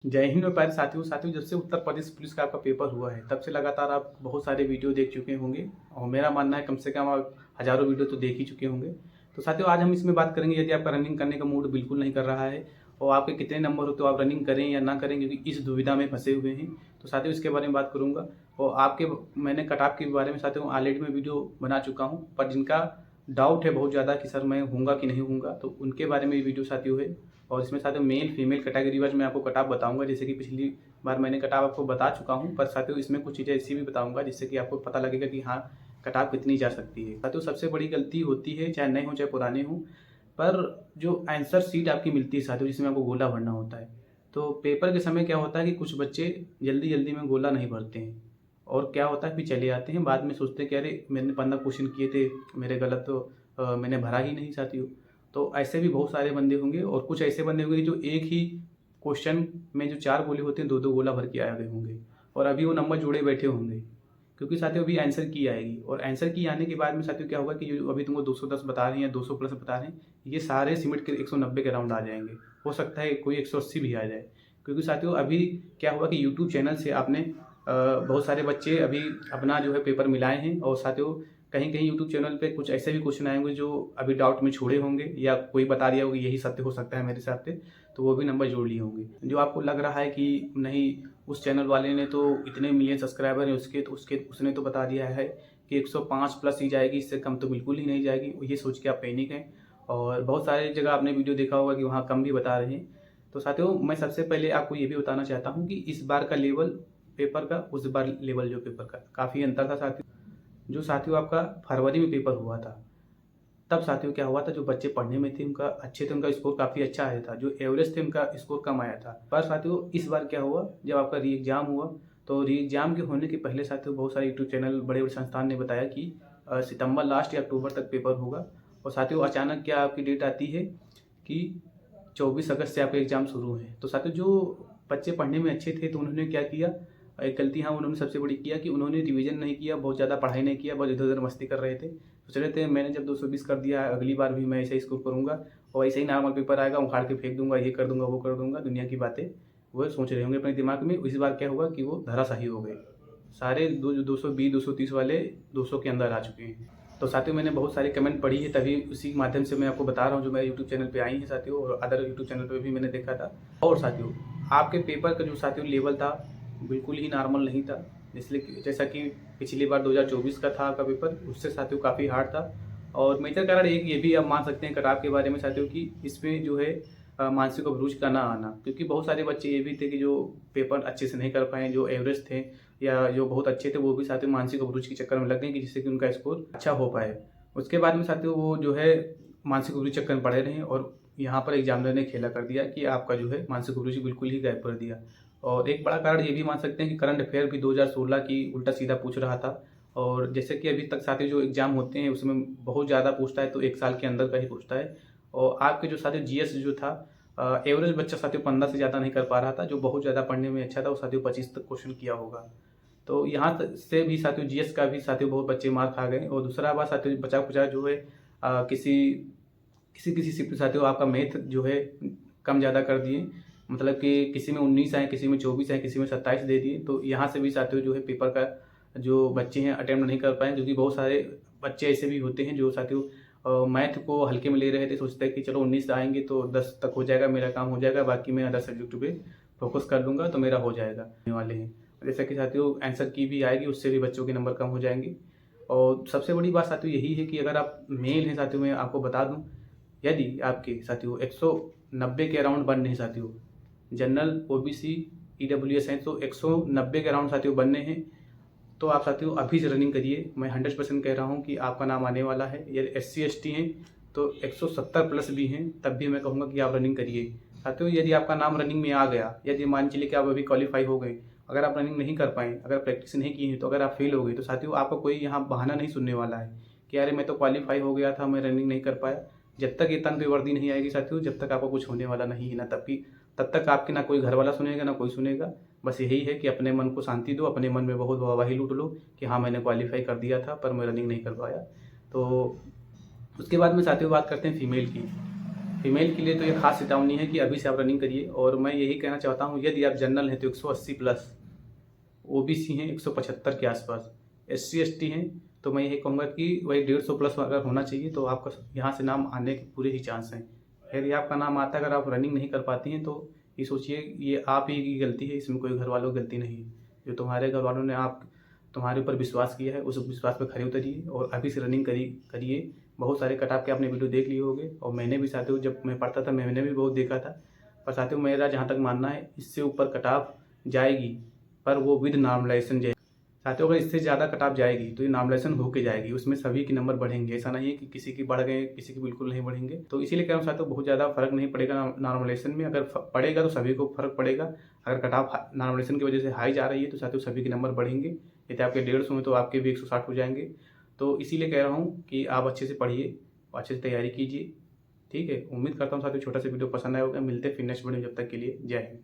जय हिंद और प्यारे साथियों, जब से उत्तर प्रदेश पुलिस का आपका पेपर हुआ है तब से लगातार आप बहुत सारे वीडियो देख चुके होंगे और मेरा मानना है कम से कम आप हज़ारों वीडियो तो देख ही चुके होंगे। तो साथियों, आज हम इसमें बात करेंगे, यदि आपका रनिंग करने का मूड बिल्कुल नहीं कर रहा है और आपके कितने नंबर हो तो आप रनिंग करें या ना करें, क्योंकि इस दुविधा में फंसे हुए हैं। तो साथियों, इसके बारे में बात करूँगा और मैंने कट ऑफ के बारे में साथियों ऑलरेडी मैं वीडियो बना चुका हूँ, पर जिनका डाउट है बहुत ज़्यादा कि सर मैं हूँगा कि नहीं हूँगा, तो उनके बारे में ये वीडियो साथियों है। और इसमें साथियों मेल फीमेल कैटेगरी वाइज मैं आपको कट ऑफ बताऊँगा, जैसे कि पिछली बार मैंने कट ऑफ आपको बता चुका हूँ, पर साथियों इसमें कुछ चीज़ें ऐसी भी बताऊँगा जिससे कि आपको पता लगेगा कि हाँ, कट ऑफ कितनी जा सकती है। साथियों, सबसे बड़ी गलती होती है, चाहे नए हों चाहे पुराने हों, पर जो आंसर शीट आपकी मिलती है साथियों, जिसमें आपको गोला भरना होता है, तो पेपर के समय क्या होता है कि कुछ बच्चे जल्दी जल्दी में गोला नहीं भरते हैं और क्या होता है फिर चले आते हैं, बाद में सोचते हैं कि अरे मैंने 15 क्वेश्चन किए थे, मेरे गलत, तो मैंने भरा ही नहीं साथियों। तो ऐसे भी बहुत सारे बंदे होंगे और कुछ ऐसे बंदे होंगे जो एक ही क्वेश्चन में जो 4 गोले होते हैं 2-2 गोला भर के आए हुए होंगे और अभी वो नंबर जोड़े बैठे होंगे, क्योंकि साथियों अभी आंसर की आएगी और आंसर की आने के बाद में साथियों क्या होगा कि जो अभी तुमको 210 बता रहे हैं या 200 प्लस बता रहे हैं, ये सारे सिमट के 190 के राउंड आ जाएंगे। हो सकता है कोई 180 भी आ जाए, क्योंकि साथियों अभी क्या हुआ कि यूट्यूब चैनल से आपने बहुत सारे बच्चे अभी अपना जो है पेपर मिलाए हैं और साथियों कहीं कहीं यूट्यूब चैनल पे कुछ ऐसे भी क्वेश्चन आए होंगे जो अभी डाउट में छोड़े होंगे या कोई बता दिया होगा यही सत्य हो सकता है मेरे हिसाब से, तो वो भी नंबर जोड़ लिए होंगे। जो आपको लग रहा है कि नहीं, उस चैनल वाले ने तो इतने मिलियन सब्सक्राइबर हैं उसने तो बता दिया है कि 105 प्लस ही जाएगी, इससे कम तो बिल्कुल ही नहीं जाएगी, ये सोच के आप पैनिक हैं। और बहुत सारी जगह आपने वीडियो देखा होगा कि वहाँ कम भी बता रहे हैं। तो साथियों, मैं सबसे पहले आपको ये भी बताना चाहता हूँ कि इस बार का लेवल पेपर का उस बार लेवल जो पेपर का काफ़ी अंतर था साथियों। जो साथियों आपका फरवरी में पेपर हुआ था, तब साथियों क्या हुआ था, जो बच्चे पढ़ने में थे उनका अच्छे थे, उनका स्कोर काफ़ी अच्छा आया था, जो एवरेज थे उनका स्कोर कम आया था। पर साथियों इस बार क्या हुआ, जब आपका री एग्ज़ाम हुआ, तो री एग्ज़ाम के होने के पहले साथियों बहुत सारे यूट्यूब चैनल बड़े बड़े संस्थान ने बताया कि सितंबर लास्ट या अक्टूबर तक पेपर होगा। और साथियों अचानक क्या आपकी डेट आती है कि 24 अगस्त से आपके एग्ज़ाम शुरू हैं। तो साथियों जो बच्चे पढ़ने में अच्छे थे तो उन्होंने क्या किया, एक गलती हाँ उन्होंने सबसे बड़ी किया कि उन्होंने रिवीजन नहीं किया, बहुत ज़्यादा पढ़ाई नहीं किया, बहुत इधर उधर मस्ती कर रहे थे। सोच रहे थे मैंने जब 220 कर दिया है, अगली बार भी मैं ऐसे ही स्कोर करूँगा और ऐसे ही नॉर्मल पेपर आएगा, उखाड़ के फेंक दूंगा, ये कर दूंगा वो कर दूंगा, दुनिया की बातें वो सोच रहे होंगे अपने दिमाग में। इस बार क्या हुआ कि वो धराशायी हो गए, सारे 220 230 वाले 200 के अंदर आ चुके हैं। तो साथियों मैंने बहुत सारे कमेंट पढ़ी है, तभी उसी माध्यम से मैं आपको बता रहा हूँ, जो मेरे यूट्यूब चैनल पे आई हैं साथियों, और अदर यूट्यूब चैनल पे भी मैंने देखा था। और साथियों आपके पेपर का जो साथियों लेवल था बिल्कुल ही नॉर्मल नहीं था, इसलिए जैसा कि पिछली बार 2024 का था आपका पेपर, उससे साथियों काफ़ी हार्ड था। और मेजर कारण एक ये भी आप मान सकते हैं कटाव के बारे में साथियों की, इसमें जो है मानसिक अवरुद्ध का ना आना, क्योंकि बहुत सारे बच्चे ये भी थे कि जो पेपर अच्छे से नहीं कर पाए, जो एवरेज थे या जो बहुत अच्छे थे वो भी साथियों मानसिक अवरुद्ध के चक्कर में लग गए कि जिससे कि उनका स्कोर अच्छा हो पाए। उसके बाद में साथियों वो जो है मानसिक अवरुद्ध चक्कर में पड़े रहे और यहाँ पर एग्जामिनर ने खेला कर दिया कि आपका जो है मानसिक अवरुद्ध बिल्कुल ही गायब कर दिया। और एक बड़ा कारण ये भी मान सकते हैं कि करंट अफेयर भी 2016 की उल्टा सीधा पूछ रहा था। और जैसे कि अभी तक साथियों जो एग्ज़ाम होते हैं उसमें बहुत ज़्यादा पूछता है, तो एक साल के अंदर का ही पूछता है। और आपके जो साथियों जीएस जो था, एवरेज बच्चा साथियों 15 से ज़्यादा नहीं कर पा रहा था, जो बहुत ज़्यादा पढ़ने में अच्छा था वो साथियों 25 तक क्वेश्चन किया होगा। तो यहाँ से भी साथियों जीएस का भी साथियों बहुत बच्चे मार खा गए। और दूसरा बात साथियों बचा कुचा जो है किसी किसी किसी शिफ्ट साथियों आपका मैथ जो है कम ज़्यादा कर दिए, मतलब कि किसी में 19 आए, किसी में 24 आए, किसी में 27 दे दिए। तो यहाँ से भी साथियों जो है पेपर का जो बच्चे हैं अटेम्प्ट नहीं कर पाए, क्योंकि बहुत सारे बच्चे ऐसे भी होते हैं जो साथियों मैथ को हल्के में ले रहे थे, सोचते हैं कि चलो 19 आएंगे तो 10 तक हो जाएगा, मेरा काम हो जाएगा, बाकी मैं अदर सब्जेक्ट पे फोकस कर लूँगा तो मेरा हो जाएगा होने वाले हैं। जैसा कि साथियों आंसर की भी आएगी, उससे भी बच्चों के नंबर कम हो जाएंगे। और सबसे बड़ी बात साथियों यही है कि अगर आप मेल हैं साथियों, मैं आपको बता दूं, यदि आपके साथियों 190 के अराउंड बनने हैं साथियों, जनरल ओबीसी ईडब्ल्यूएस हैं तो 190 के अराउंड साथियों बनने हैं, तो आप साथियों अभी से रनिंग करिए। मैं 100% कह रहा हूँ कि आपका नाम आने वाला है। यदि SC ST हैं तो 170 प्लस भी हैं, तब भी मैं कहूँगा कि आप रनिंग करिए। साथियों यदि आपका नाम रनिंग में आ गया, यदि मान चलिए कि आप अभी क्वालिफाई हो गए, अगर आप रनिंग नहीं कर पाए, अगर प्रैक्टिस नहीं की है, तो अगर आप फेल हो गए, तो साथियों आपका कोई यहाँ बहाना नहीं सुनने वाला है कि अरे मैं तो क्वालिफाई हो गया था, मैं रनिंग नहीं कर पाया। जब तक ये तन पे वर्दी नहीं आएगी साथियों, जब तक आपको कुछ होने वाला नहीं है ना, तब तक आपके ना कोई घर वाला सुनेगा ना कोई सुनेगा। बस यही है कि अपने मन को शांति दो, अपने मन में बहुत वाहवाही लूट लो कि हाँ मैंने क्वालिफाई कर दिया था पर मैं रनिंग नहीं कर पाया। तो उसके बाद में साथियों बात करते हैं फीमेल की। फीमेल के लिए तो ये खास चेतावनी है कि अभी से आप रनिंग करिए। और मैं यही कहना चाहता हूँ, यदि आप जनरल हैं तो 180 प्लस, ओबीसी हैं 175 के आसपास, SC ST हैं तो मैं यही कहूँगा कि वही 150 प्लस अगर होना चाहिए तो आपका यहाँ से नाम आने के पूरे ही चांस हैं। यदि आपका नाम आता है, अगर आप रनिंग नहीं कर पाती हैं तो ये सोचिए ये आप ही की गलती है, इसमें कोई घर वालों की गलती नहीं है। जो तुम्हारे घर वालों ने तुम्हारे ऊपर विश्वास किया है, उस विश्वास पर खरे उतरिए और अभी से रनिंग करिए। बहुत सारे कट ऑफ के आपने वीडियो देख लिए होंगे और मैंने भी साथियों जब मैं पढ़ता था मैंने भी बहुत देखा था। पर साथियों मेरा जहाँ तक मानना है इससे ऊपर कट ऑफ जाएगी, पर वो विद नॉर्मलाइजेशन जाएगी। साथियों अगर इससे ज़्यादा कट ऑफ जाएगी तो ये नॉर्मलाइजेशन होके जाएगी, उसमें सभी के नंबर बढ़ेंगे। ऐसा नहीं है कि किसी की बढ़ गए किसी की बिल्कुल नहीं बढ़ेंगे। तो इसीलिए कह रहा हूँ साथियों बहुत ज़्यादा फर्क नहीं पड़ेगा नॉर्मलाइजेशन में। अगर पड़ेगा तो सभी को फर्क पड़ेगा। अगर कट ऑफ नॉर्मलाइजेशन की वजह से हाई जा रही है तो साथियों सभी के नंबर बढ़ेंगे। यदि आपके 150 में तो आपके भी 160 हो जाएंगे। तो इसीलिए कह रहा हूँ कि आप अच्छे से पढ़िए, अच्छे से तैयारी कीजिए। ठीक है, उम्मीद करता हूँ साथियों छोटा सा वीडियो पसंद आया होगा। मिलते हैं फिर नेक्स्ट वीडियो, जब तक के लिए जय हिंद।